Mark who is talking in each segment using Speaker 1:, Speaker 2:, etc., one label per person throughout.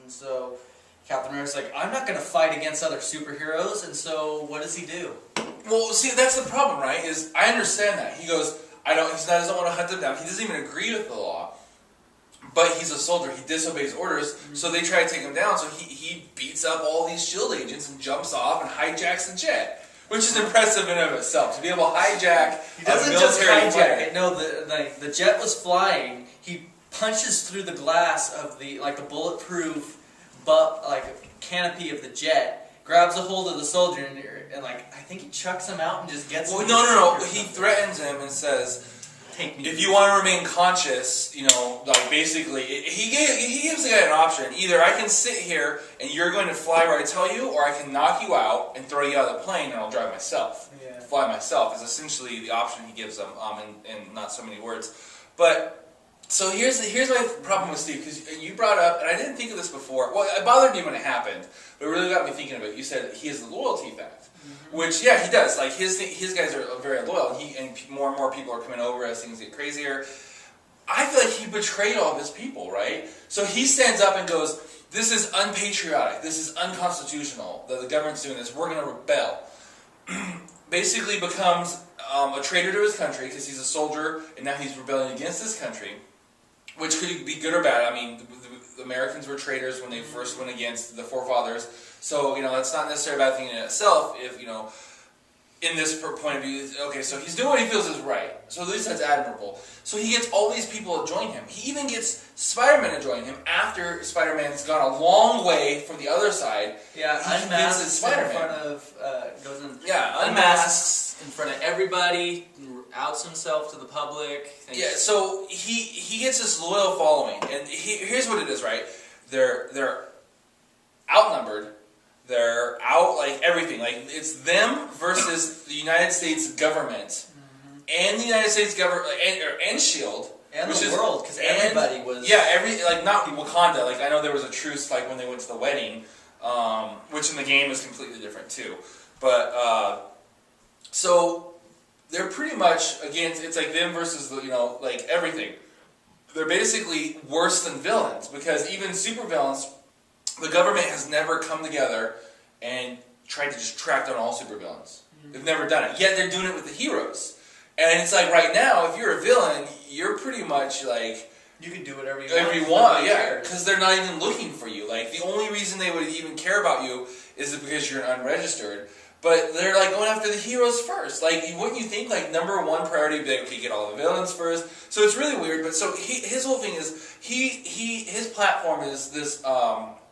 Speaker 1: And so Captain America's like, I'm not going to fight against other superheroes. And so what does he do?
Speaker 2: Well, see, that's the problem, right? Is I understand that. He goes, he doesn't want to hunt them down. He doesn't even agree with the law. But he's a soldier. He disobeys orders. Mm-hmm. So they try to take him down. So he beats up all these SHIELD agents and jumps off and hijacks the jet. Which is impressive in and of itself. To be able to hijack
Speaker 1: he doesn't just hijack it. No, the jet was flying. He punches through the glass of the bulletproof canopy of the jet, grabs a hold of the soldier, and I think he chucks him out and just gets him.
Speaker 2: Well, no. He threatens him and says, if you want to remain conscious, basically, he gives the guy an option. Either I can sit here and you're going to fly where I tell you, or I can knock you out and throw you out of the plane and I'll drive myself. Yeah. Fly myself is essentially the option he gives them, in not so many words. But so here's my problem with Steve, because you brought up, and I didn't think of this before. Well, it bothered me when it happened, but it really got me thinking of it. You said he has the loyalty fact. Which, yeah, he does. Like, his guys are very loyal, and more and more people are coming over as things get crazier. I feel like he betrayed all of his people, right? So he stands up and goes, this is unpatriotic, this is unconstitutional, that the government's doing this, we're going to rebel. Basically becomes a traitor to his country, because he's a soldier, and now he's rebelling against his country, which could be good or bad. I mean, the Americans were traitors when they first went against the forefathers. So, that's not necessarily a bad thing in itself if, in this point of view, okay, so he's doing what he feels is right. So at least that's admirable. So he gets all these people to join him. He even gets Spider-Man to join him after Spider-Man's gone a long way from the other side.
Speaker 1: Yeah, unmasks Spider-Man. In front of, unmasks in front of everybody, outs himself to the public.
Speaker 2: Yeah, so he gets this loyal following, and here's what it is, right? They're outnumbered. They're out, everything. It's them versus the United States government, and the United States government, and SHIELD.
Speaker 1: And the world, because everybody was...
Speaker 2: Yeah, not Wakanda. I know there was a truce, when they went to the wedding, which in the game is completely different, too. But, so, they're pretty much against... It's them versus, everything. They're basically worse than villains, because even supervillains... The government has never come together and tried to just track down all supervillains. They've never done it. Yet they're doing it with the heroes. And it's right now, if you're a villain, you're pretty much
Speaker 1: you can do whatever you
Speaker 2: want. Yeah, because they're not even looking for you. The only reason they would even care about you is because you're unregistered. But they're going after the heroes first. Wouldn't you think number one priority would be okay, get all the villains first? So it's really weird. But so his whole thing is his platform is this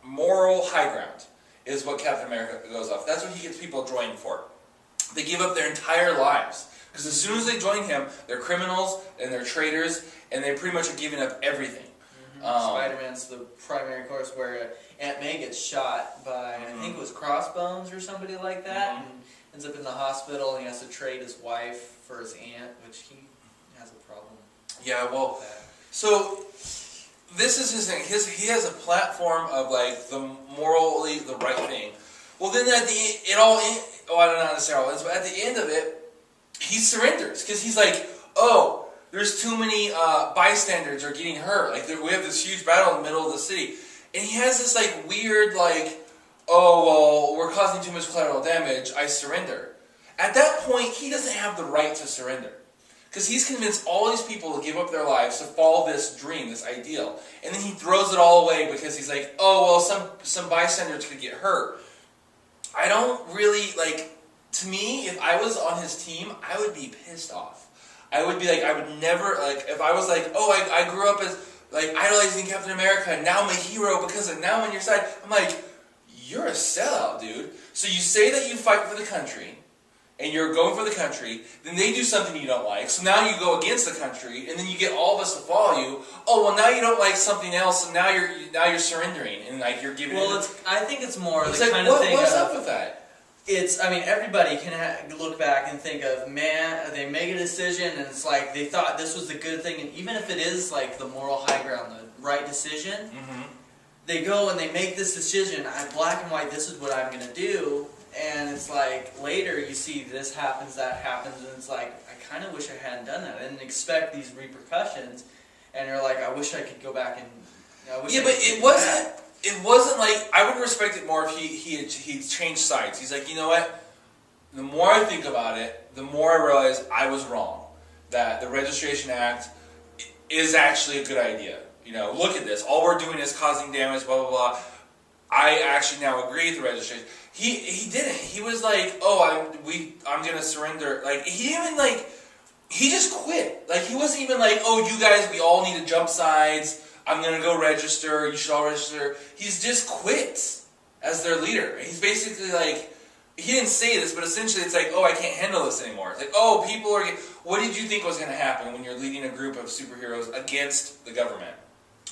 Speaker 2: moral high ground is what Captain America goes off. That's what he gets people joined for. They give up their entire lives. Because as soon as they join him, they're criminals and they're traitors, and they pretty much are giving up everything.
Speaker 1: Spider-Man's the primary course where Aunt May gets shot by, I think it was Crossbones or somebody like that, and ends up in the hospital, and he has to trade his wife for his aunt, which he has a problem.
Speaker 2: Yeah, well, so... This is his thing. He has a platform of the morally the right thing. Well, then at the I don't know necessarily, but at the end of it, he surrenders because he's there's too many bystanders are getting hurt. We have this huge battle in the middle of the city, and he has this weird we're causing too much collateral damage. I surrender. At that point, he doesn't have the right to surrender. Because he's convinced all these people to give up their lives to follow this dream, this ideal. And then he throws it all away because he's some bystanders could get hurt. I don't really, to me, if I was on his team, I would be pissed off. I would be I would never, if I was I grew up as, idolizing Captain America, and now I'm a hero because now I'm on your side. I'm you're a sellout, dude. So you say that you fight for the country, and you're going for the country, then they do something you don't like, so now you go against the country, and then you get all of us to follow you. Oh, well, now you don't like something else, and now you're surrendering, and you're giving.
Speaker 1: Well, I think it's more the kind of thing.
Speaker 2: What's up with that?
Speaker 1: Everybody can look back and think of, man, they make a decision, and it's they thought this was the good thing, and even if it is the moral high ground, the right decision, they go and they make this decision. Black and white. This is what I'm going to do. And it's later you see this happens, that happens, and it's I kind of wish I hadn't done that. I didn't expect these repercussions, and you're I wish I could go back and...
Speaker 2: but it it wasn't like I would respect it more if he changed sides. He's like, you know what? The more I think about it, the more I realize I was wrong. That the Registration Act is actually a good idea. You know, look at this. All we're doing is causing damage. Blah blah blah. I actually now agree with the registration. He didn't. He was like, oh, I'm gonna surrender. Like he even like he just quit. Like he wasn't even like, oh, you guys, we all need to jump sides. I'm gonna go register. You should all register. He's just quit as their leader. He's basically like, he didn't say this, but essentially it's like, oh, I can't handle this anymore. It's like, oh, people are. What did you think was gonna happen when you're leading a group of superheroes against the government?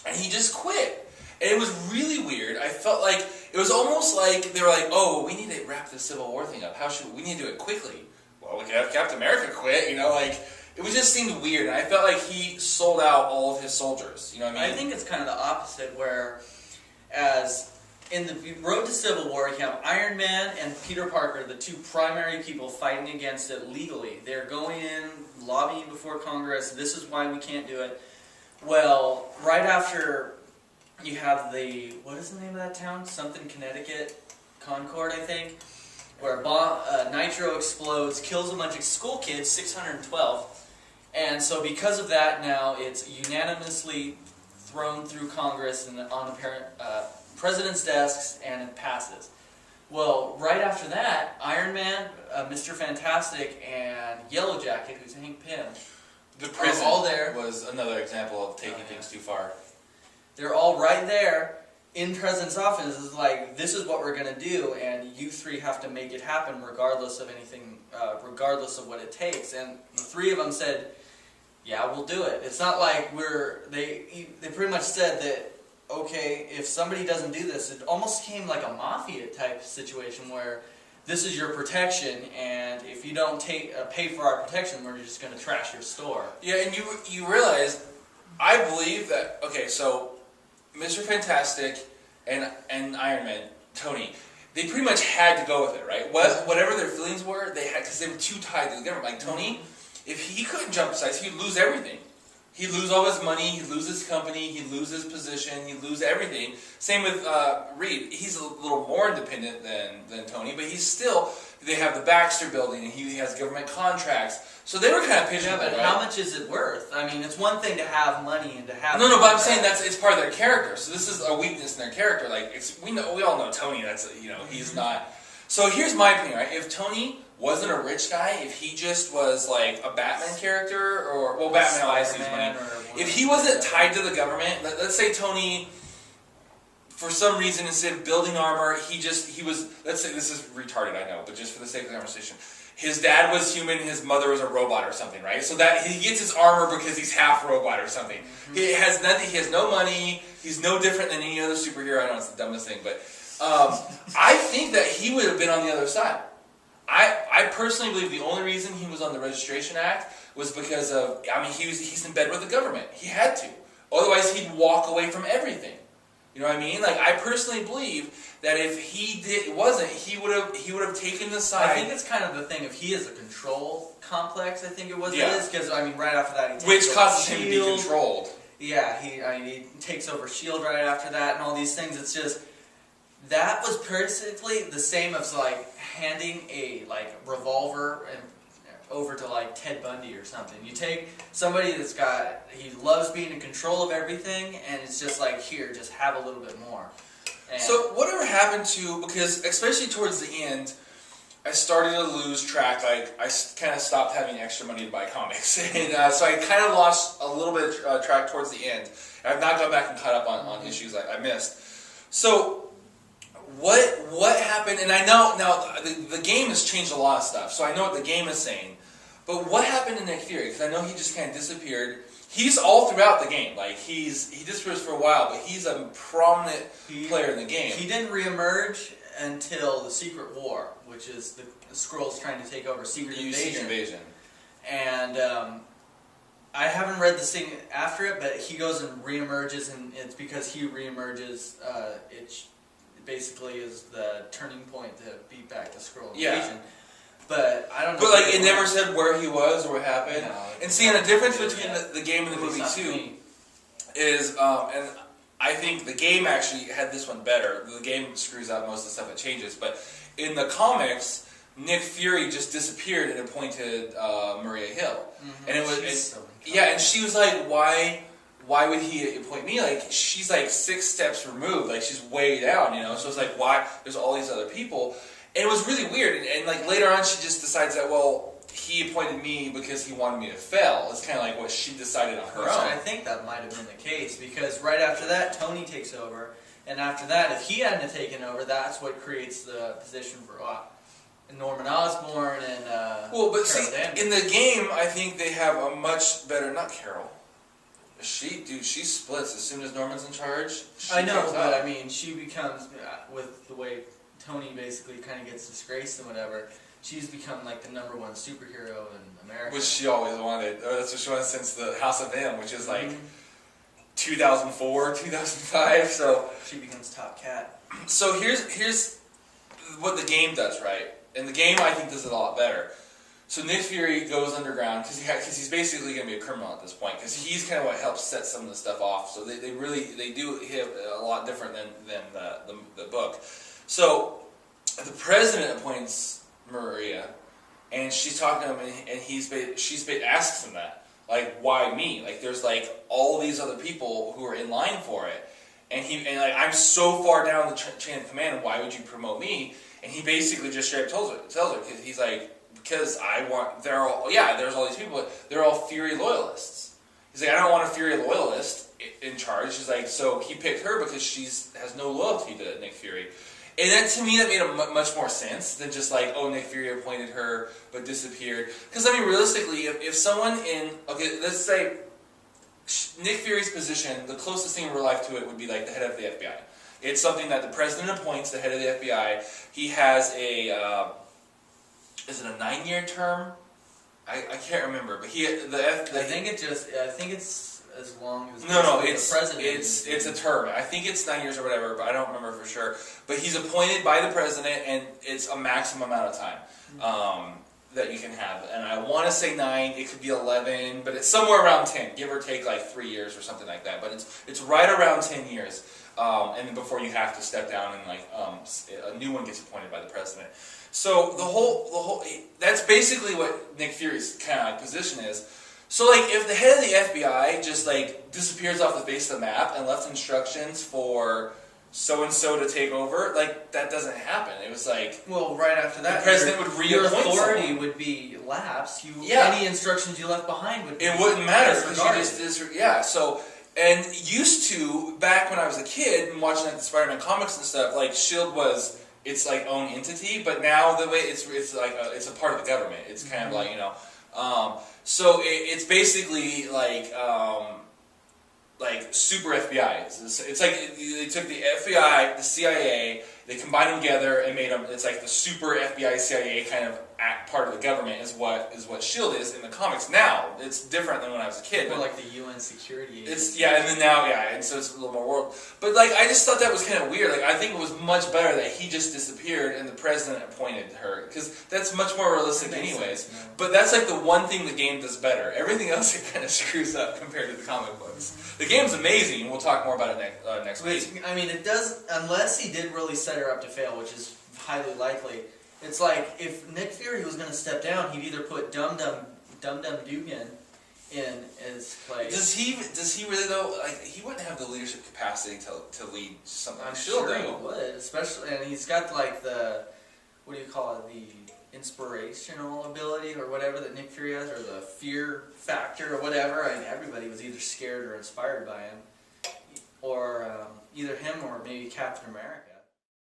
Speaker 2: And he just quit. And it was really weird. I felt like it was almost like they were like, oh, we need to wrap the Civil War thing up. How should we need to do it quickly? Well, we could have Captain America quit. You know, like. It was just seemed weird, and I felt like he sold out all of his soldiers. You know what I mean?
Speaker 1: I think it's kind of the opposite, where as in the road to Civil War, you have Iron Man and Peter Parker, the two primary people fighting against it legally. They're going in, lobbying before Congress, this is why we can't do it. Well, right after you have the, what is the name of that town? Something, Connecticut? Concord, I think. Where nitro explodes, kills a bunch of school kids, 612. And so because of that, now it's unanimously thrown through Congress and on the president's desks, and it passes. Well, right after that, Iron Man, Mr. Fantastic, and Yellow Jacket, who's Hank Pym,
Speaker 2: the prison
Speaker 1: all there.
Speaker 2: Was another example of taking things too far.
Speaker 1: They're all right there in President's office. Is like, this is what we're going to do, and you three have to make it happen regardless of anything, regardless of what it takes. And the three of them said, yeah, we'll do it. It's not like they pretty much said that, okay, if somebody doesn't do this, it almost came like a mafia type situation where this is your protection, and if you don't pay for our protection, we're just going to trash your store.
Speaker 2: Yeah, and you realize, I believe that, okay, so Mr. Fantastic and Iron Man, Tony, they pretty much had to go with it, right? Whatever their feelings were, they had, because they were too tied to the government. Like Tony, if he couldn't jump sides, he'd lose everything. He'd lose all his money, he'd lose his company, he'd lose his position, he'd lose everything. Same with Reed. He's a little more independent than Tony, but he's still, they have the Baxter building, and he has government contracts. So they were kind of pitching.
Speaker 1: Yeah, but
Speaker 2: right?
Speaker 1: how much is it worth? I mean, it's one thing to have money and to have.
Speaker 2: No, but I'm saying it's part of their character. So this is a weakness in their character. Like we all know Tony. That's he's not. So here's my opinion, right? If Tony wasn't a rich guy, if he just was like a Batman character, or Batman always needs money. If he wasn't tied to the government, let's say Tony, for some reason, instead of building armor, he was. Let's say this is retarded, I know, but just for the sake of the conversation. His dad was human, his mother was a robot or something, right? So that he gets his armor because he's half robot or something. Mm-hmm. He has nothing. He has no money. He's no different than any other superhero. I know it's the dumbest thing, but I think that he would have been on the other side. I personally believe the only reason he was on the Registration Act was because of, he's in bed with the government. He had to. Otherwise, he'd walk away from everything. You know what I mean? Like, I personally believe that if he wasn't, he would have taken the side.
Speaker 1: I think it's kind of the thing of he has a control complex. I think it was.
Speaker 2: Yeah.
Speaker 1: It is because right after that he takes
Speaker 2: which
Speaker 1: over
Speaker 2: causes him to be
Speaker 1: S.H.I.E.L.D.
Speaker 2: controlled.
Speaker 1: Yeah, he takes over S.H.I.E.L.D. right after that, and all these things. It's just that was basically the same as like handing a revolver and over to like Ted Bundy or something. You take somebody he loves being in control of everything, and it's just like, here, just have a little bit more. And
Speaker 2: so whatever happened to, because especially towards the end, I started to lose track. Like, I kind of stopped having extra money to buy comics, and so I kind of lost a little bit of track towards the end. I've not gone back and caught up on issues I missed. So what happened? And I know now the game has changed a lot of stuff, so I know what the game is saying. But what happened to Nick Fury? Because I know he just kind of disappeared. He's all throughout the game. Like he disappears for a while, but he's a prominent player in the game.
Speaker 1: He didn't reemerge until the Secret War, which is the Skrulls trying to take over Secret Invasion. And I haven't read the thing after it, but he goes and reemerges, and it's because he reemerges. It basically is the turning point to beat back the Skrull invasion.
Speaker 2: Yeah.
Speaker 1: But I don't know.
Speaker 2: But like it never said where he was or what happened.
Speaker 1: No,
Speaker 2: and seeing the difference between the game and the movie too is, and I think the game actually had this one better. The game screws up most of the stuff it changes, but in the comics, Nick Fury just disappeared and appointed Maria Hill, and it was and she was like, why would he appoint me? Like, she's like 6 steps removed, like she's way down, you know. So it's like, why? There's all these other people, and it was really weird. And like later on, she just decides that, well, he appointed me because he wanted me to fail. It's kind of like what she decided on her own.
Speaker 1: I think that might have been the case, because right after that, Tony takes over, and after that, if he hadn't taken over, that's what creates the position for Norman Osborn and
Speaker 2: well, but
Speaker 1: Carol
Speaker 2: see,
Speaker 1: Danvers.
Speaker 2: in the game, I think they have a much better. Not Carol. She splits as soon as Norman's in charge.
Speaker 1: I know, but I mean, she becomes, with the way Tony basically kind of gets disgraced and whatever, she's become like the #1 superhero in America.
Speaker 2: Which she always wanted. Or that's what she wanted since the House of M, which is like 2004, 2005. So
Speaker 1: she becomes top cat.
Speaker 2: So here's what the game does, right? And the game, I think, does it a lot better. So Nick Fury goes underground because he's basically going to be a criminal at this point, because he's kind of what helps set some of the stuff off. So they do hit a lot different than the book. So the president appoints Maria, and she's talking to him, and she asks him that, like, why me? Like, there's like all these other people who are in line for it, and like, I'm so far down the chain of command. Why would you promote me? And he basically just straight up tells her, because he's like, because there's all these people, but they're all Fury loyalists. He's like, I don't want a Fury loyalist in charge. He's like, so he picked her because she has no loyalty to Nick Fury. And then to me, that made much more sense than just like, oh, Nick Fury appointed her but disappeared. Because I mean, realistically, if someone let's say Nick Fury's position, the closest thing in real life to it would be like the head of the FBI. It's something that the president appoints, the head of the FBI. He has is it a 9-year term? I can't remember, but I
Speaker 1: think it's as long as
Speaker 2: it's
Speaker 1: the president.
Speaker 2: It's a term. I think it's 9 years or whatever, but I don't remember for sure. But he's appointed by the president, and it's a maximum amount of time that you can have. And I want to say 9. It could be 11, but it's somewhere around 10, give or take like 3 years or something like that. But it's right around 10 years, and then before you have to step down and like a new one gets appointed by the president. So the whole that's basically what Nick Fury's kind of like position is. So like if the head of the FBI just like disappears off the face of the map and left instructions for so and so to take over, like that doesn't happen. It was like,
Speaker 1: well, right after that,
Speaker 2: the president would reappoint
Speaker 1: your authority
Speaker 2: someone.
Speaker 1: Would be lapsed. Any instructions you left behind would.
Speaker 2: It wouldn't matter because you just So. And used to, back when I was a kid and watching like the Spider-Man comics and stuff, like S.H.I.E.L.D. was its like own entity, but now the way it's like it's a part of the government. It's kind of like, you know, so it's basically like super FBI. It's like they took the FBI, the CIA, they combined them together and made them. It's like the super FBI CIA kind of part of the government is what S.H.I.E.L.D. is in the comics now. It's different than when I was a kid.
Speaker 1: More like the UN security agency.
Speaker 2: It's and then now and so it's a little more world. But like I just thought that was kind of weird. Like I think it was much better that he just disappeared and the president appointed her, because that's much more realistic anyways.
Speaker 1: Sense, yeah.
Speaker 2: But that's like the one thing the game does better. Everything else it kind of screws up compared to the comic books. The game's amazing, and we'll talk more about it next week.
Speaker 1: I mean, it does, unless he did really set her up to fail, which is highly likely. It's like if Nick Fury was going to step down, he'd either put Dum Dum Dugan in his place.
Speaker 2: Does he really though? Like he wouldn't have the leadership capacity to lead something.
Speaker 1: I'm sure he would, especially, and he's got like the, what do you call it, the inspirational ability or whatever that Nick Fury has, or the fear factor or whatever. I mean, everybody was either scared or inspired by him, or either him or maybe Captain America.